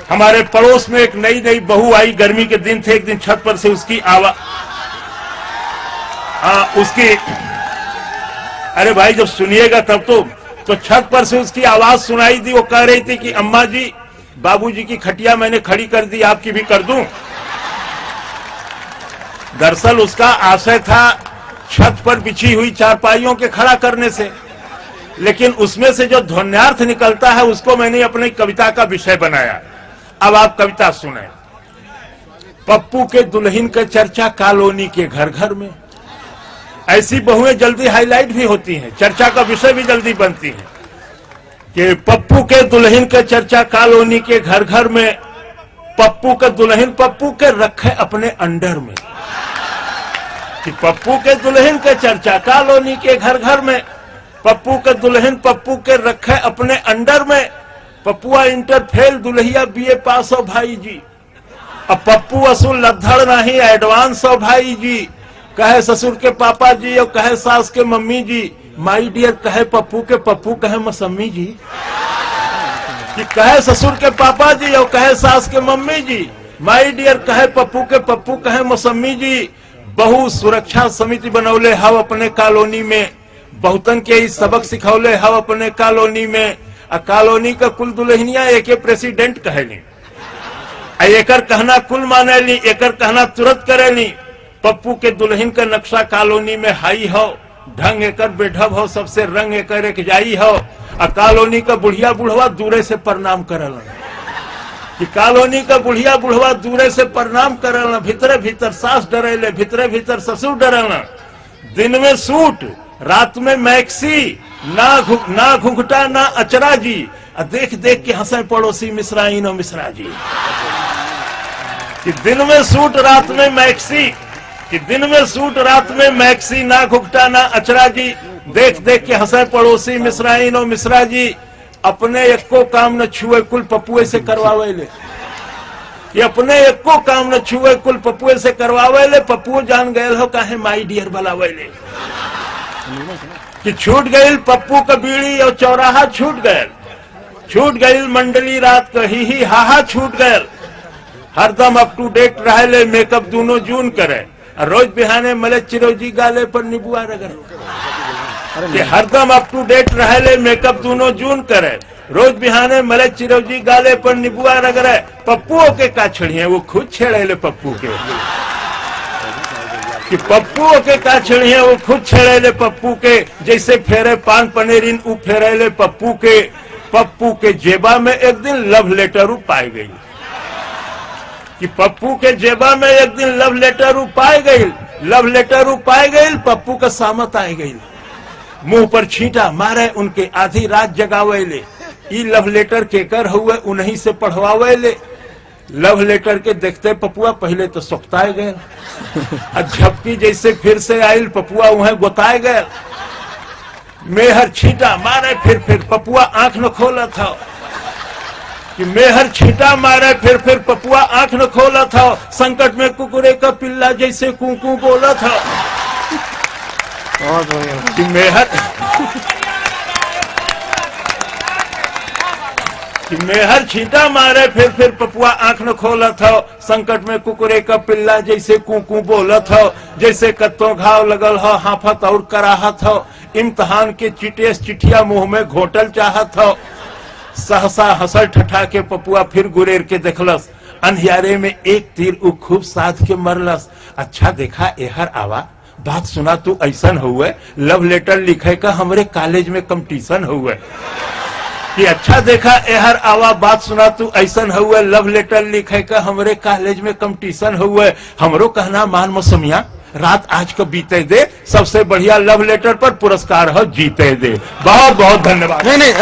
हमारे पड़ोस में एक नई नई बहू आई, गर्मी के दिन थे, एक दिन छत पर से उसकी आवाज अरे भाई जब सुनिएगा तब तो छत पर से उसकी आवाज सुनाई दी। वो कह रही थी कि अम्मा जी बाबूजी की खटिया मैंने खड़ी कर दी, आपकी भी कर दूं। दरअसल उसका आशय था छत पर बिछी हुई चारपाइयों के खड़ा करने से, लेकिन उसमें से जो ध्वन्यार्थ निकलता है उसको मैंने अपनी कविता का विषय बनाया। अब आप कविता सुने। पप्पू के दुल्हन का चर्चा कॉलोनी के घर घर में। ऐसी बहुएं जल्दी हाईलाइट भी होती हैं, चर्चा का विषय भी जल्दी बनती है कि पप्पू के दुल्हन का चर्चा कॉलोनी के घर घर में। पप्पू का दुल्हन पप्पू के रखे अपने अंडर में। कि पप्पू के दुल्हन का चर्चा कॉलोनी के घर घर में। पप्पू के दुल्हन पप्पू के रखे अपने अंडर में। पप्पुआ इंटर फेल दुल्हिया बीए पास हो भाई जी। अब पप्पू असूल लद्दड़ नहीं एडवांस हो भाई जी। कहे ससुर के पापा जी और कहे सास के मम्मी जी। माई डियर कहे पप्पू के पप्पू कहे मौसम्मी जी। कि कहे ससुर के पापा जी और कहे सास के मम्मी जी। माई डियर कहे पप्पू के पप्पू कहे मौसम्मी जी। बहु सुरक्षा समिति बनौले हव अपने कॉलोनी में। बहुतन के ही सबक सिखौले हव अपने कॉलोनी में। कॉलोनी का कुल दुल्हनिया एके प्रेसिडेंट कहेली। एकर कहना कुल मानेली, एकर कहना तुरंत करेली। पप्पू के दुल्हन का नक्शा कॉलोनी में हाई हो। ढंग एकर बेढब हो, सबसे रंग एकर एक जाई हो। कॉलोनी का बुढ़िया बुढ़वा दूरे से प्रणाम करल। कि कॉलोनी का बुढ़िया बुढ़वा दूरे से प्रणाम करल। भीतरे भीतर सास डरेले, भीतरे भीतर ससुर डरेल। दिन में सूट रात में मैक्सी, ना घुंघटा ना अचरा जी। देख देख के हंसे पड़ोसी मिश्राइन और मिश्रा जी। कि दिन में सूट रात में मैक्सी, कि दिन में सूट रात में मैक्सी, ना घुंघटा ना अचरा जी। देख देख के हंसे पड़ोसी मिश्राइन और मिश्रा जी। अपने एको काम न छुए कुल पपुए से करवावे ले। ये अपने एको काम न छुए कुल पपुए से करवावे ले। पप्पू जान गए हो काहे माई डियर बुलावे ले। कि छूट गई पप्पू का बीड़ी और चौराहा छूट गए। छूट गई मंडली रात का ही हाहा छूट गए। हरदम अप टू डेट रहे ले, मेकअप दोनों जून करे। रोज बिहाने मले चिरौजी गाले पर नीबुआ रगड़े। कि हरदम अप टू डेट रहे ले, मेकअप दोनों जून करे। रोज बिहाने मले चिरौजी गाले पर नीबुआ रगड़े। पप्पुओं के का छड़िए वो खुद छेड़े ले पप्पू के। कि पप्पुओं के का छड़िए वो खुद छेड़े ले पप्पू के। जैसे फेरे पान पनेरिन उ फेरे ले पप्पू के। पप्पू के जेबा में एक दिन लव लेटर पाई गई। कि पप्पू के जेबा में एक दिन लव लेटर पाई गई। लव लेटर पाई गई, पप्पू का सामत आई गई। मुंह पर छींटा मारे उनके, आधी रात जगावे ले। ई लव लेटर केकर हुए उन्हीं से पढ़वावे ले। लव लेटर के देखते पपुआ पहले तो सोखताए गए। झपकी जैसे फिर से आयल पपुआ वहां गोताए गए। मेहर छींटा मारे फिर पपुआ आंख न खोला था। कि मेहर छींटा मारे फिर पपुआ आंख न खोला था। संकट में कुकुरे का पिल्ला जैसे कूकू बोला था। कि मेहर छींटा मारे फिर पपुआ आंख न खोला था। संकट में कुकुरे का पिल्ला जैसे कूकू बोला था। जैसे कत्तों घाव लगल हो, हाफत और कराहत हो। इम्तहान के चिटेस चिठिया मुंह में घोटल चाहत हो। सहसा हंसल ठठा के पपुआ फिर गुरेर के देखलस। अंधियारे में एक तीर उ खूब साध के मरलस। अच्छा देखा एहर आवा, बात सुना तू ऐसन हुए। लव लेटर लिखे का हमरे कॉलेज में कंपटीशन हुए। कि अच्छा देखा एहर आवा, बात सुना तू ऐसन हुए। लव लेटर लिखे का हमरे कॉलेज में कंपटीशन हुए। हमरो कहना मान मौसमिया, रात आज को बीते दे। सबसे बढ़िया लव लेटर पर पुरस्कार हो जीते दे। बहुत बहुत धन्यवाद। नहीं